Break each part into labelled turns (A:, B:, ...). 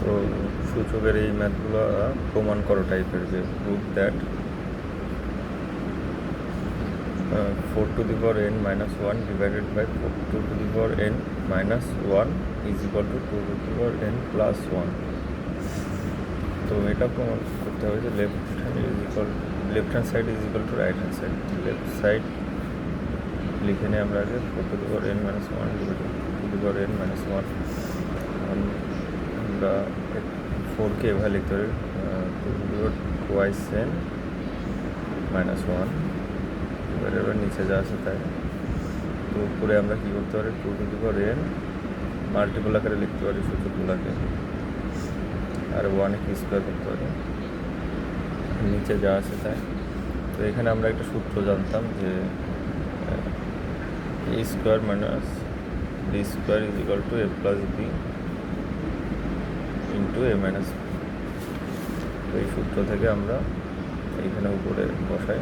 A: তো সূচকের এই ম্যাথগুলো প্রমাণ করো টাইপের, যে prove that 4n-1 divided by 2n-1 is equal to 2n+1। তো এটা প্রমাণ করতে হবে যে left hand side is equal to right hand side. Left side লিখে নিই আমরা আগে 4n-1 ডিভাইডেড 2n-1। আমরা 4কে এভাবে লিখতে পারি 2n-1 এবার নিচে যা আছে তাই। তো উপরে আমরা কী করতে পারি 2n মাল্টিপল আকারে লিখতে পারি সূচকগুলোকে, আর 1 স্কোয়ার করতে পারি, নিচে যা আছে তাই। তো এখানে আমরা একটা সূত্র জানতাম যে a square minus b square is equal to a plus b into a minus b। তো এই সূত্র থেকে আমরা এইখানে উপরে বসাই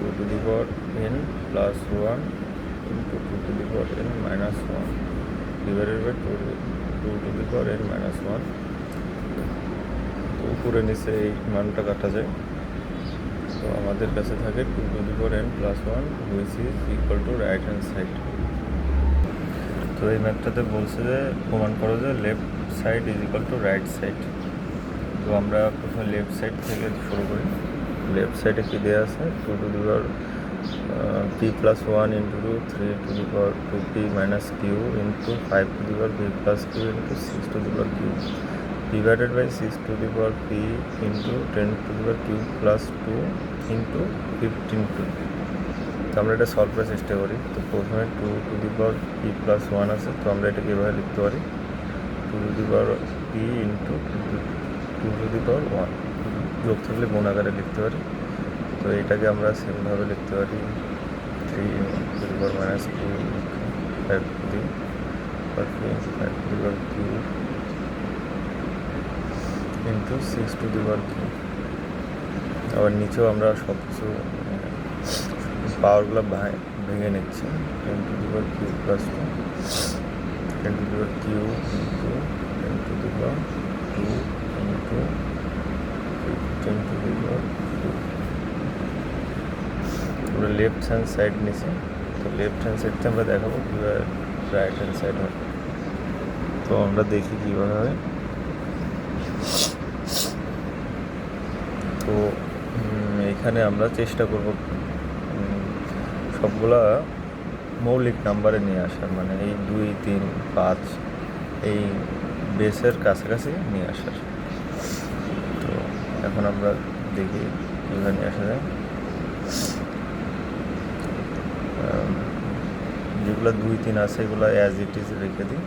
A: 2n+1 into 2n-1 divided by 2n-1। তো উপরে নিচে এই মানটা কাটা যায়, তো আমাদের কাছে থাকে 2n+1 which is equal to right hand side. তো এই ম্যাথটাতে বলছে যে প্রমাণ করো যে left side is equal to right side. তো আমরা প্রথমে লেফট সাইড থেকে শুরু করি। লেফট সাইডে কী দেওয়া আছে 2p+1 into 3p minus q into 5p plus q into 6p divided by 6p into 10p plus 2 into 15p। তো আমরা এটা সলভ করার চেষ্টা করি। তো প্রথমে 2p+1 আছে, তো আমরা এটাকে এভাবে লিখতে পারি 2p ইন্টু 2p1 যোগ থাকলে গুণ আকারে লিখতে পারি। তো এটাকে আমরা সেমভাবে লিখতে পারি 3p−2 5p ইন্টু 6p। আবার নিচেও আমরা সব কিছু পাওয়ারগুলো ভেঙে নিচ্ছি 10p plus 2 10p into 10p2 into 15p। আমরা লেফট হ্যান্ড সাইড নিচ্ছি, তো লেফট হ্যান্ড সাইডটা আমরা দেখাবো কীভাবে রাইট হ্যান্ড সাইড হয়। তো আমরা দেখি কীভাবে হয়। তো এখানে আমরা চেষ্টা করব সবগুলা মৌলিক নাম্বারে নিয়ে আসার, মানে এই 2, 3, 5 এই বেসের কাছাকাছি নিয়ে আসার। তো এখন আমরা দেখি কীভাবে নিয়ে আসা যায়। যেগুলো 2, 3 আছে এগুলো অ্যাজ ইট ইজ রেখে দিই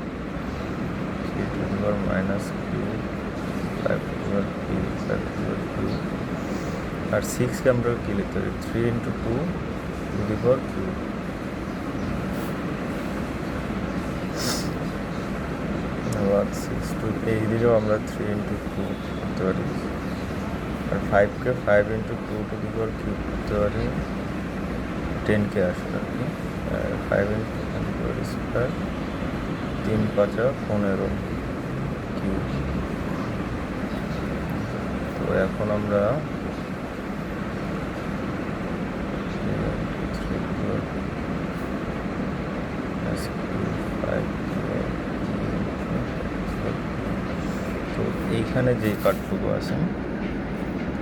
A: 3p−q 5p আর 6কে আমরা কী লিখতে পারি 3 × 2^3 আবার 6 টু এই দিকেও আমরা 3 × 2 করতে পারি, আর 5কে 5 × 2^3 করতে পারি 10কে আসলে আর কি 5 × 2^2 3 × 5 = 15 কিউব। তো এখন আমরা তো এইখানে যে পার্টটুকু আছে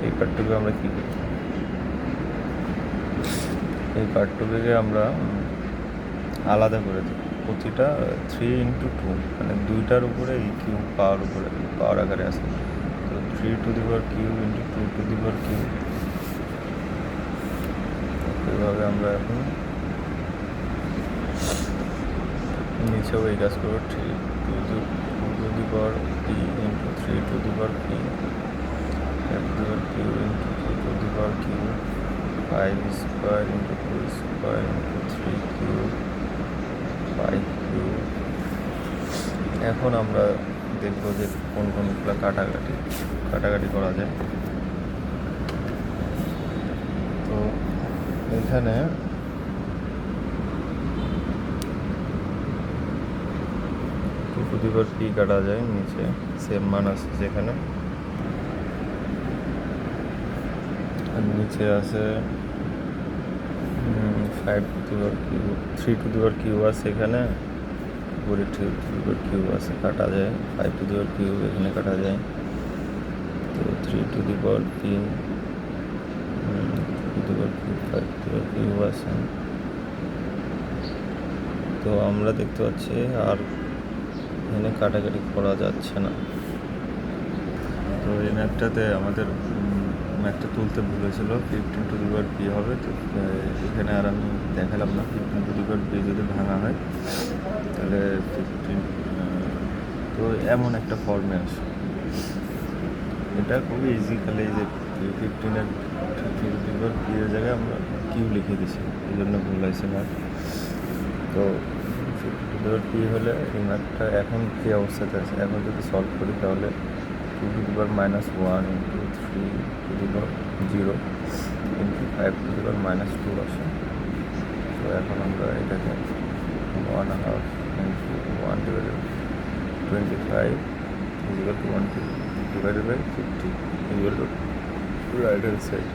A: এই পার্টটুকু আমরা কী করি, এই পার্টটুকুকে আমরা আলাদা করে দিই। প্রতিটা 3 × 2 মানে 2টার উপরে এই কিউব পাওয়ার আকারে আছে। তো 3^3 × 2^3 এইভাবে আমরা এখন নিচেও এই কাজ করবো 3^p × 3^p 5 স্কোয়ার × 2 স্কোয়ার × 3³ 5³ এখন আমরা দেখব যে কোনগুলো কাটাকাটি করা যায়। তো এখানে টু দি পাওয়ার পি কাটা যায়, নিচে সেম মান আছে যেখানে, আর নিচে আছে 5 to the power cube, 3 to the power cube আছে এখানে, উপরে 3 টু দি পাওয়ার কিউব আছে, কাটা যায়। 5 টু দি পাওয়ার কিউব এখানে কাটা যায়, তো 3 to the power P, 2 to the power cube, 5 to the power cube আছে। তো আমরা দেখতে পাচ্ছি আর এখানে কাটাকাটি করা যাচ্ছে না। তো এই ম্যাপটাতে আমাদের ম্যাপটা তুলতে ভুলেছিল 15 টু দি পাওয়ার পি হবে, তো এখানে আর আমি দেখালাম না। 15 টু দি পাওয়ার পি যদি ভাঙা হয় তাহলে 15, তো এমন একটা ফর্মে আসে। এটা খুবই ইজি, খালি এই যে 15-এর 15 টু দি পাওয়ার পি এর জায়গায় আমরা কিউ লিখে দিছি, এই জন্য ভুল হয়েছে ম্যাপ। তো 15 টু দি পাওয়ার পি হলে এই ম্যাপটা এখন কী অবস্থাতে আছে, এখন যদি সলভ করি তাহলে 2 to the power -1 into 3 to the power 0 into 5 to the power -2 আসে। তো এখন আমরা এটাকে 1/2 into 1 divided 25 equal to 1 divided by 50 equal to right hand side.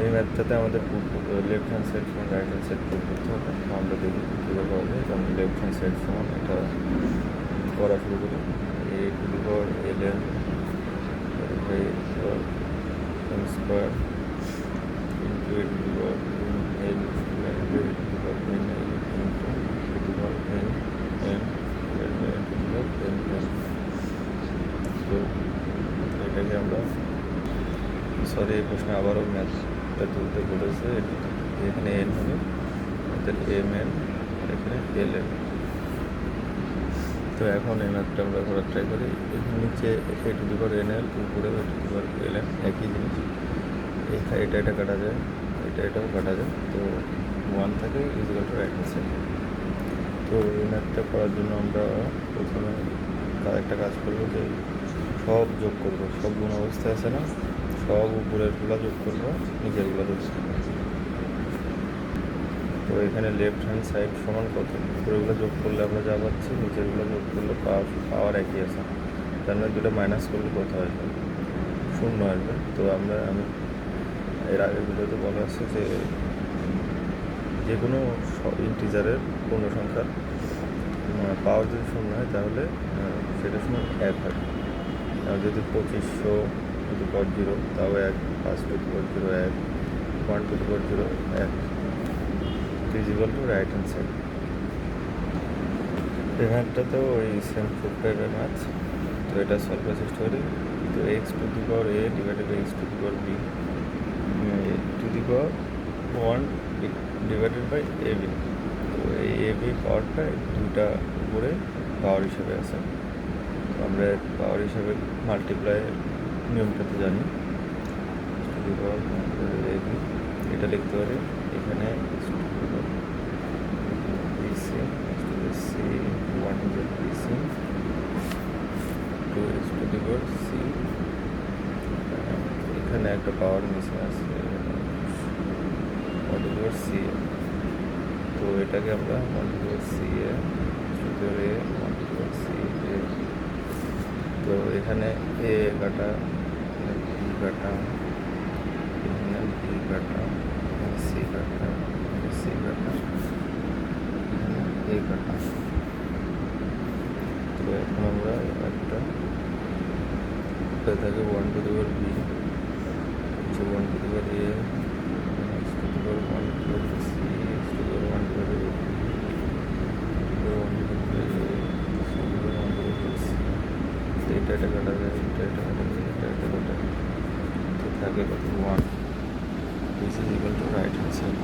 A: এই ম্যাথটাতে আমাদের লেফট হ্যান্ড সাইড সমান রাইট হ্যান্ড সাইড প্রুভ করতে হবে। আমরা দেখি কীভাবে করা যায়। আমি লেফট হ্যান্ড সাইড সমান এটা করা শুরু করি। a to the power ln m square into a to the power l divided by a to the power n into a to the power n divided by a to the power n। তো এটাকে আমরা, sorry এই প্রশ্নে আবারও ম্যাথটা তুলতে বলেছে, এখানে n হবে, অর্থাৎ mn, এখানে ln। তো এখন এই ম্যাথটা আমরা করার ট্রাই করি। এখানে নিচে a to the power nl, উপরে a to the power ln, একই জিনিস। এটা কাটা যায়, এটাও কাটা যায়, তো 1 থাকে equal to right hand side. তো এই ম্যাথটা করার জন্য আমরা প্রথমে একটা কাজ করবো, যে সব যোগ করবো, সব গুণ অবস্থায় আছে না, সব উপরেরগুলো যোগ করবো, নিচেরগুলো যোগ করবো। তো এখানে লেফট হ্যান্ড সাইড সমান কত, উপরেগুলো যোগ করলে আমরা যা পাচ্ছি, নিচেরগুলো যোগ করলে পাওয়ার একই আছে, তার মানে দুটো মাইনাস করলে কত আসবে, 0 আসবে। তো আমি এর আগের ভিডিওতে বলা আছে যে কোনো ইন্টিজারের পূর্ণ সংখ্যার পাওয়ার যদি 0 হয় তাহলে সেটা সমান 1 হয়। আর যদি 2500 টু দি পাওয়ার 0 তাও 1, 5 to the power 0 1, 1 to the power 0 1, is equal to right hand side. এই ম্যাথটাতেও ওই সেম প্রুফ টাইপের ম্যাথ। তো এটা সলভ করার চেষ্টা করি। তো x to the power a divided by x to the power b to the power 1 divided by ab। তো এই ab পাওয়ারটা দুটা উপরে পাওয়ার হিসেবে আছে। আমরা পাওয়ার হিসেবে মাল্টিপ্লাইয়ের নিয়মটাতে জানি, টু দি পাওয়ার ab এটা লিখতে পারি। এখানে BC C 1 BC to x to the power C, এখানে একটা পাওয়ার মিসিং আছে, 1 টু দি পাওয়ার সি। তো এটাকে আমরা 1 to the power c a to the power a 1 to the power c a. তো এখানে এ কাটা, বি কাটা, এখানে বি কাটা, এখানে সি কাটা, এখানে সি কাটা, এখানে এ কাটা। তো এখন আমরা একটা থাকে 1 to the power b, 1 to the power a, x to the power 1 to the power c, x to the power 1 to the power 1 to the power a, x to the power 1 to the power c. তো এটা কাটা যায়, এটা কাটা যায়, এটা কাটা যায়, তো থাকে কত 1, this is equal to right hand side.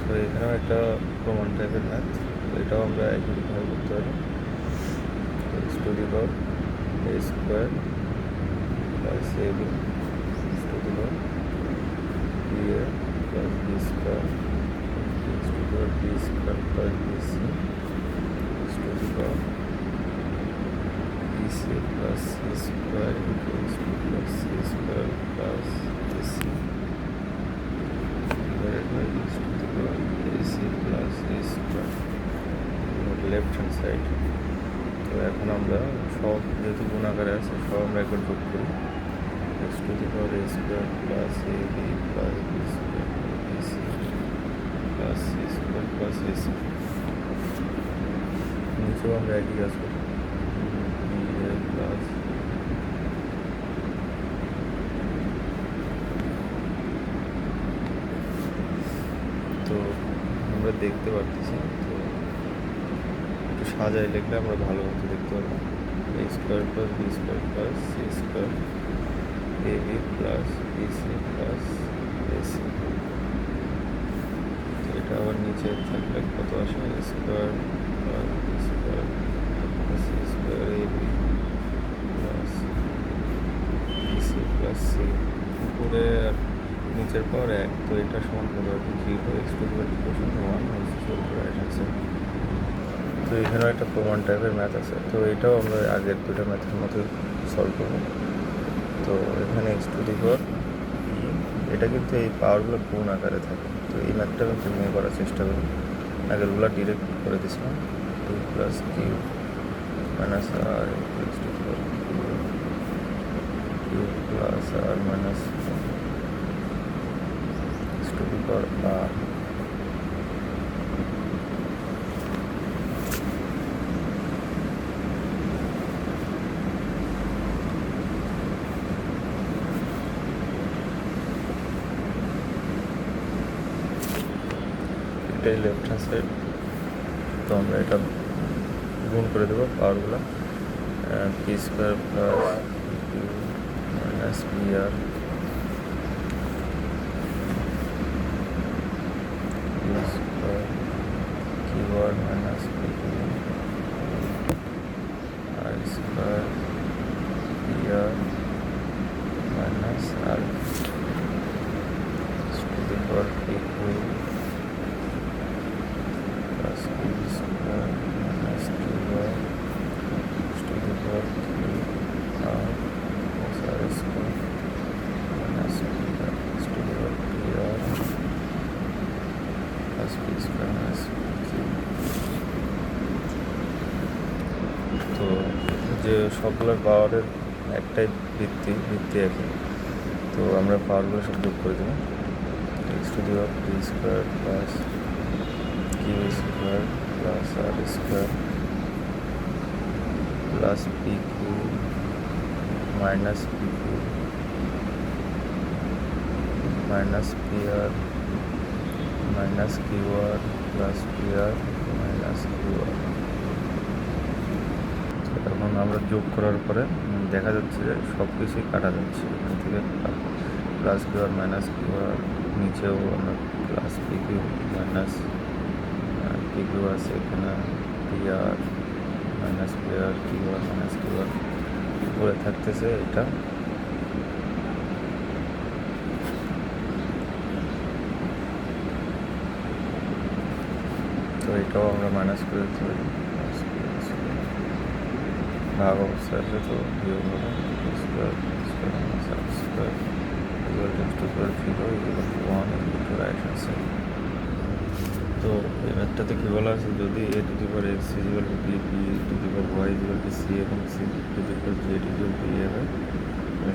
A: তো এখানেও একটা প্রমাণ টাইপের ম্যাথ, তো এটাও আমরা একইভাবে করতে পারি। X to the power a square plus ab X to the power ba plus b square X to the power b square plus bc X to the power bc plus c square into X to the power c square plus ac divided by x to the power ac plus a square left hand side. তো এখন আমরা সব যেহেতু গুণ আকারে আছে সব আমরা একবার যোগ করি। X to the power A square plus A B plus B square B C plus C square plus A C. নিচেও আমরা একই কাজ করি, বি এ প্লাস তো আমরা দেখতে পারতেছি। তো একটু সাজাই লিখলে আমরা ভালো মতো দেখতে পারবো। A square plus B square plus C square a B plus b C plus A c. এটা আবার নিচে থাকলে কত আসে? A square plus B square plus C square a B plus b C plus c. উপরে আর নিচের পর এক, তো এটা সমান কত হবে? 0 x to the power 1 right hand. তো এখানেও একটা প্রমাণ টাইপের ম্যাথ আছে, তো এটাও আমরা আগের দুটো ম্যাথের মতো সলভ করবো। তো এখানে এক্স টু দি পাওয়ার এটা কিন্তু এই পাওয়ারগুলো গুণ আকারে থাকে। তো এই ম্যাথটা আমি নিয়ে করার চেষ্টা করি। আগেরগুলো ডিরেক্ট করে দিয়েছিলাম, 2 plus q minus r x to the power q plus r minus x to the power r. এটাই লেফট হ্যান্ড সাইড। তো আমরা এটা গুণ করে দেবো পাওয়ারগুলো। P square plus q minus P R q square q R minus P q r square p R minus r to the power p q plus q square minus qr to the power q r plus r square minus pr to the power pr plus p square minus q। তো যে সবগুলোর পাওয়ারের একটাই ভিত্তি একই। তো আমরা পাওয়ারগুলো সব যোগ করে দেবো। X to the power p square plus q square plus r square plus P Q minus P Q minus P R minus Q r plus p R minus Q r. এখন আমরা যোগ করার পরে দেখা যাচ্ছে যে সব কিছুই কাটা যাচ্ছে। এখান থেকে প্লাস কিউ আর মাইনাস কিউ আর, নিচেও আমরা plus P Q minus P Q আছে, এখানে পি আর মাইনাস পি আর কিউ আর মাইনাস কিউ আর উপরে থাকতেছে এটা। তো এটাও আমরা মাইনাস করে দিতে পারি। ভাগ অবস্থা আছে, তো বিয়োগ হবে square square minus r square equal to square 0 equal to 1 equal to right hand side. তো এই ম্যাথটাতে কী বলা আছে? যদি a to the power x equal to b, b to the power y equal to c এবং c to the power z equal to a হয়,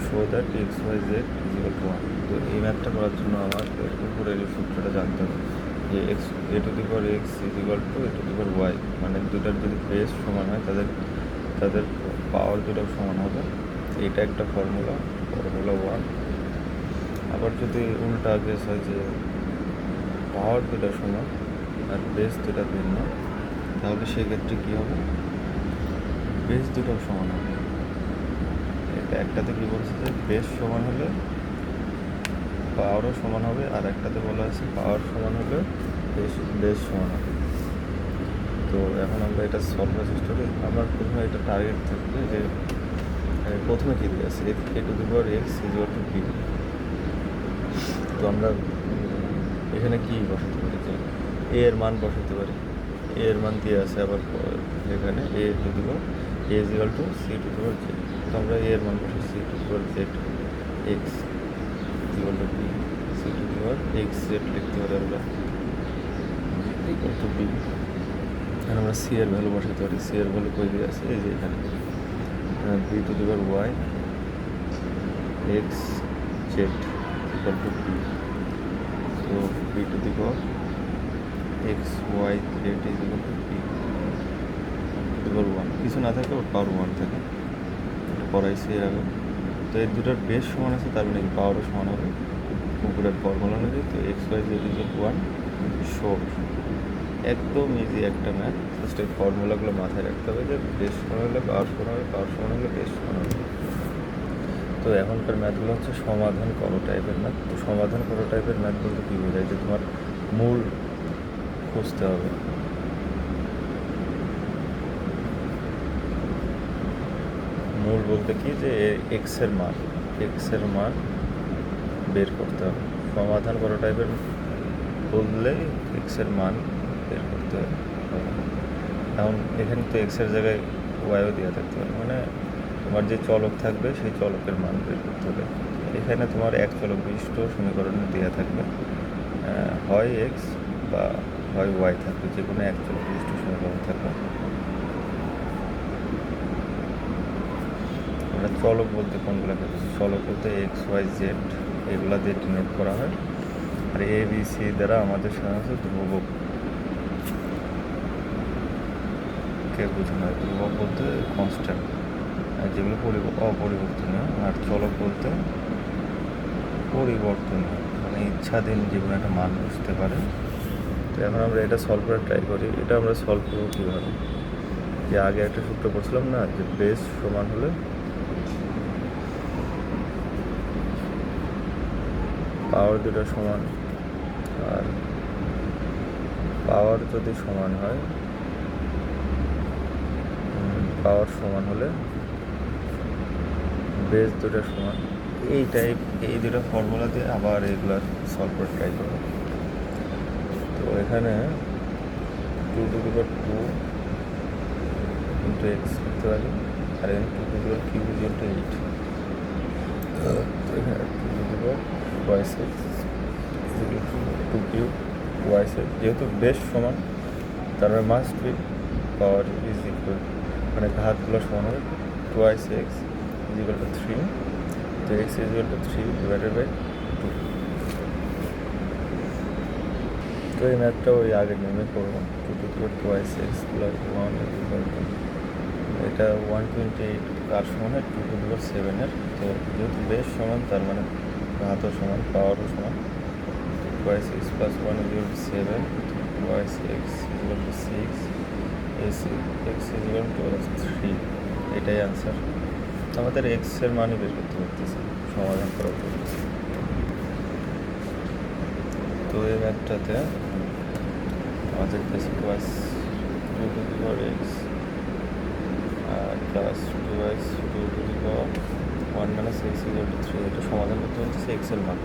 A: show that x Y z equal to 1। তো এই ম্যাথটা করার জন্য আমার উপরের এই সূত্রটা জানতে হবে যে X A to the power x equal to A to the power Y, মানে দুটার যদি বেস সমান হয় তাদের তাদের পাওয়ার দুটো সমান হবে। এটা একটা ফর্মুলা 1। আবার যদি উল্টা কেস হয় যে পাওয়ার দুটো সমান আর বেস দুটা ভিন্ন, তাহলে সেক্ষেত্রে কী হবে? বেস দুটো সমান হবে। এটা একটাতে কী বলছে যে বেস সমান হলে পাওয়ারও সমান হবে, আর একটাতে বলা আছে পাওয়ার সমান হলে বেস সমান হবে। তো এখন আমরা এটা সলভ করার চেষ্টা করি। আমার প্রথমে এটা টার্গেট থাকবে যে প্রথমে কী দিয়ে আছে a to the power x equal to b. তো আমরা এখানে কী বসাতে পারি? যে এ এর মান বসাতে পারি। এ এর মান দিয়ে আছে আবার এখানে a to the power a equal to c to the power z. তো আমরা এ এর মান বসাই c to the power z x equal to b, c to the power x z লিখতে পারি আমরা ইকুয়াল টু বি। এখানে আমরা সি এর ভ্যালু বসাতে পারি। সি এর ভ্যালু কই দিয়ে আছে, এই যে এখানে b to the power y x z equal to p. তো b to the power x Y Z is equal to p to the power one. কিছু না থাকে ওর পাওয়ার ওয়ান থাকে, এটা পড়াইছি এর আগে। তো এই দুটার বেস সমান আছে, তার মানে পাওয়ারও সমান হবে উপরের ফর্মুলা অনুযায়ী। তো X Y Z is one sure. একদম ইজি একটা ম্যাথ। জাস্ট এই ফর্মুলাগুলো মাথায় রাখতে হবে যে বেস সমান হলে পাওয়ার সমান হবে, পাওয়ার সমান হলে বেস সমান হবে। তো এখনকার ম্যাথগুলো হচ্ছে সমাধান করো টাইপের ম্যাথ। তো সমাধান করো টাইপের ম্যাথ বলতে কী বোঝায়, যে তোমার মূল খুঁজতে হবে। মূল বলতে কি, যে এক্সের মান বের করতে হবে। সমাধান করো টাইপের বললে এক্সের মান বের করতে হবে। এখন এখানে তো এক্সের জায়গায় ওয়াইও দেওয়া থাকতে পারে, মানে তোমার যে চলক থাকবে সেই চলকের মান বের করতে হবে। এখানে তোমার এক চলক বিশিষ্ট সমীকরণে দেওয়া থাকবে, হয় এক্স বা হয় ওয়াই থাকবে, যে কোনো এক চলক বিশিষ্ট সমীকরণ থাকবে। আমরা চলক বলতে কোনগুলো থাকে, চলক বলতে এক্স ওয়াই জেড এগুলা দিয়ে ডিনোট করা হয়। আর এ বি সি দ্বারা আমাদের সাধারণত ধ্রুবক কে বোঝানো হয়। ধ্রুবক বলতে কনস্ট্যান্ট, যেগুলো অপরিবর্তনীয়। আর চলক বলতে পরিবর্তনীয়, মানে ইচ্ছাধীন যেগুলো একটা মান বুঝতে পারে। তো এখন আমরা এটা সলভ করে ট্রাই করি। এটা আমরা সলভ করবো কীভাবে, যে আগে একটা সূত্র পড়ছিলাম না, যে বেস সমান হলে পাওয়ার দুটো সমান, আর পাওয়ার যদি সমান হয়, পাওয়ার সমান হলে বেস দুটো সমান। এই দুটো ফর্মুলা দিয়ে আবার এগুলো সলভ করে ট্রাই করবো। তো এখানে 2 to the power 2 into X লিখতে পারি, আর এখানে 2 to the power cube is into 8। তো এখানে 2 to the power Y six is equal to 2 cube Y six. যেহেতু বেস সমান, তার মানে must be power is equal, মানে ঘাতগুলো সমান হবে। 2x is equal to 3। তো X is equal to 3 divided by 2। তো এই ম্যাথটা ওই আগের নিয়মে করবো। 2 to the power 2x plus 1 is equal to, এটা 128 কার সমান হয় 2 টু দি পাওয়ার 7-এর। তো যেহেতু বেস সমান, তার মানে ঘাতও সমান, পাওয়ারও সমান। 2x plus 1 is equal two 7, 2x is equal two 6, x is equal to 3। এটাই আনসার। আমাদের এক্সের মানই বের করতে পারতেছি সমাধান করার জন্য। তো এই ম্যাথটাতে আমাদের কাছে plus 2 to the power X আর plus 2x 2 to the power 1 minus X equal to 3। এটা সমাধান করতে হচ্ছে এক্সের মান।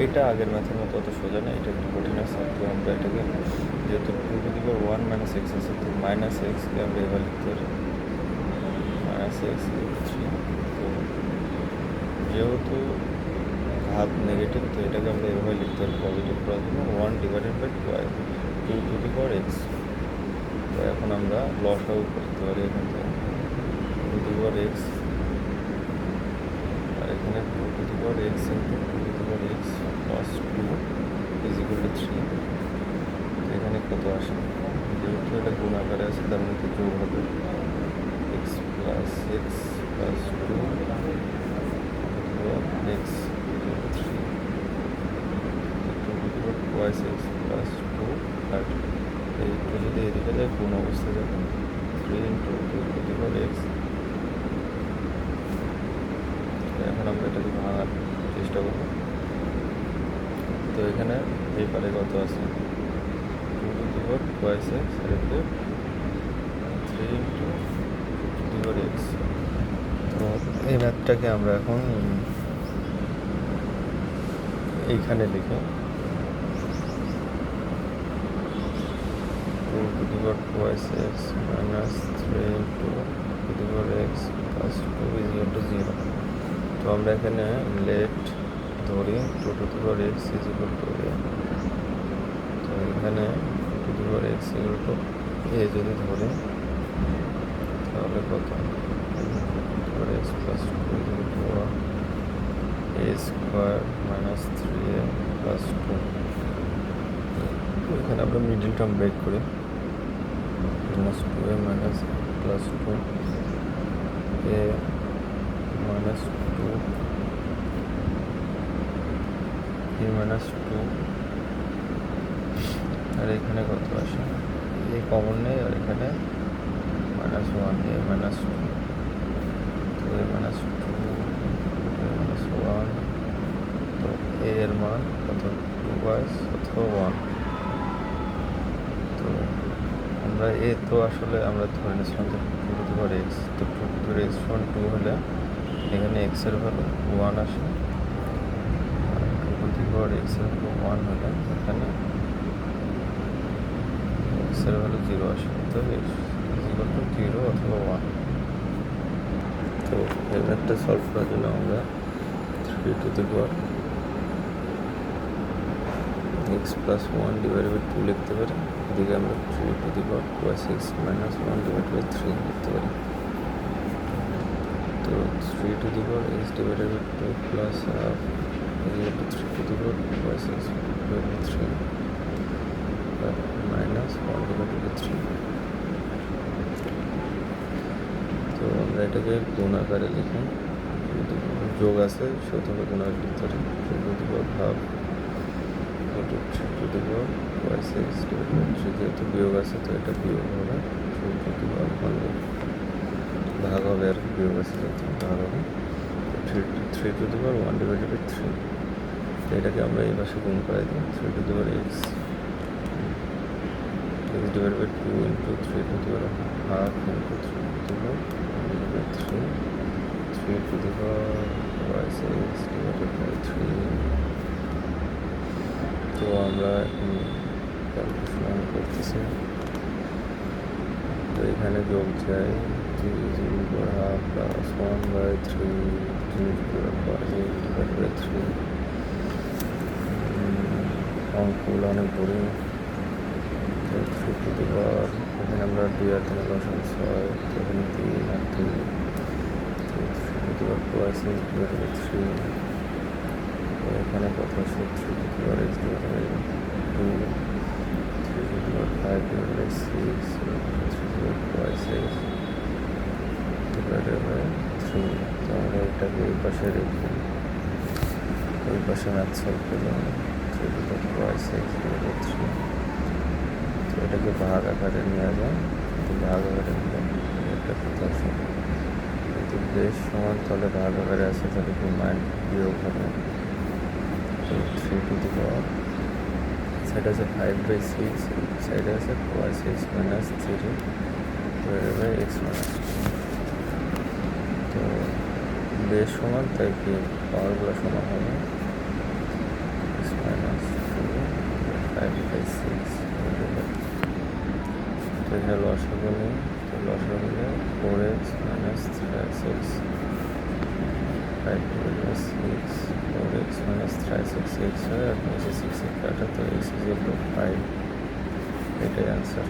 A: এটা আগের ম্যাথের মতো অত সোজা না, এটা একটু কঠিন আছে। তো আমরা এটাকে, যেহেতু 2 to the power 1 minus x আছে, তো মাইনাস এক্সকে আমরা এবার লিখতে পারি মাইনাস এক্স ইকুয়াল টু 3। তো যেহেতু ঘাত নেগেটিভ, তো এটাকে আমরা এভাবে লিখতে পারি পজিটিভ করার জন্য 1 divided by 2 to the power x. তো এখন আমরা লসাগু করতে পারি এখান থেকে 2 টু দি পাওয়ার এক্স, আর এখানে 2 to the power x into 2 to the power x plus 2 is equal to 3। এখানে কত আসে, যেহেতু এটা গুণ আকারে আছে, তার মধ্যে যোগ হবে X plus 2 X 3 Y six plus 2, আর এইটা যদি এদিকে যায় কোন অবস্থায় যাবে 3 into 2 to the power X. এখন আমরা এটাকে ভাঙার চেষ্টা করব। তো এখানে এই পারে কত আছে 2 to the power Y six, আর এতে 3 into 2 to the power x. তো এই ম্যাথটাকে আমরা এখন এইখানে লিখে 2 to the power Y six minus 3 into 2 to the power x plus 2 is equal to 0। তো আমরা এখানে লেট ধরি 2 to the power x is equal to a। তো এখানে 2 to the power x equal to a যদি ধরে তাহলে কত এক্স প্লাস টু এ স্কোয়ার মাইনাস থ্রি এ প্লাস টু। এখানে আমরা মিডিল টার্ম ব্রেক করি মাইনাস টু এ মাইনাস প্লাস টু এ minus two এ minus two, আর এখানে কত আসে এ কমন নেই, আর এখানে মাইনাস ওয়ান এ মাইনাস টু, তো এ মাইনাস টু এ মাইনাস ওয়ান, তো এ এর মান কত টু বাইস অথবা ওয়ান। তো আমরা এ তো আসলে আমরা ধরে নিয়েছিলাম যে two to the power x, তো two to the power x সমান টু হলে এখানে এক্সের ভ্যালু ওয়ান আসে, আর টু টু দি পাওয়ার এক্সের ভ্যালু ওয়ান হলে এখানে এক্সের ভ্যালু জিরো আসে, তো এক্স ইকুয়াল টু জিরো অথবা ওয়ান। তো এই ম্যাথটা সলভ করার জন্য আমরা three to the power x plus one divide by two লিখতে পারি, এদিকে আমরা three to the power plus X minus one divide by three লিখতে পারি। তো three to the power X divided by two plus half equal to three to the power plus X divide by three minus one divide by three. তো আমরা এটাকে গুণ আকারে লিখি, যোগ আছে সেহেতু আমরা গুণ আকারে লিখতে পারি, three to the power half three to the power plus X divide by three, যেহেতু বিয়োগ আছে তো এটা বিয়োগ হবে, three to the power one ভাগ হবে, আর বিয়োগ আছে যেহেতু ভাগ হবে, three to the power one divided by three. তো এটাকে আমরা এই পাশে গুণ করাই দিই, three to the power X divide by two into three to the power half into three to the power one divide by three, three to the power plus X divided by three. তো আমরা calculation করতেছি, তো এখানে যোগ যায় zero half plus one by three zero plus eight divide by three. অঙ্কগুলো অনেক boring. Three to the power এখানে আমরা দুই আর তিন লসাগু ছয়, এখানে তিন আর তিন, three to the power plus X divide by three, এখানে কত আছে three to the power X divide by two, three to the power five divide by six, three to the power plus X divided by three. তো আমরা এটাকে এই পাশে রেখে ওই পাশে ম্যাথ সলভ করলাম, three to the power plus X divide by three. তো এটাকে ভাগ আকারে নিয়ে যায়, তো ভাগ আকারে নিলে একটা কথা আছে, যদি বেশ সমান তাহলে ভাগ আকারে আছে তাহলে কি মান বিয়োগ হবে। তো three to the power side আছে ফাইভ বাই সিক্স, সাইডে আছে plus X minus three divided by X minus two. তো বেশ সমান তাই কি পাওয়ারগুলো সমান হবে, X minus two five by six. তো এখানে লসাগু নেই, তো লসাগু নিলে four X minus three X five divide by six, four X minus three X হয়, আর নিচে সিক্স কাটা, তো X is equal to five, এটাই অ্যান্সার।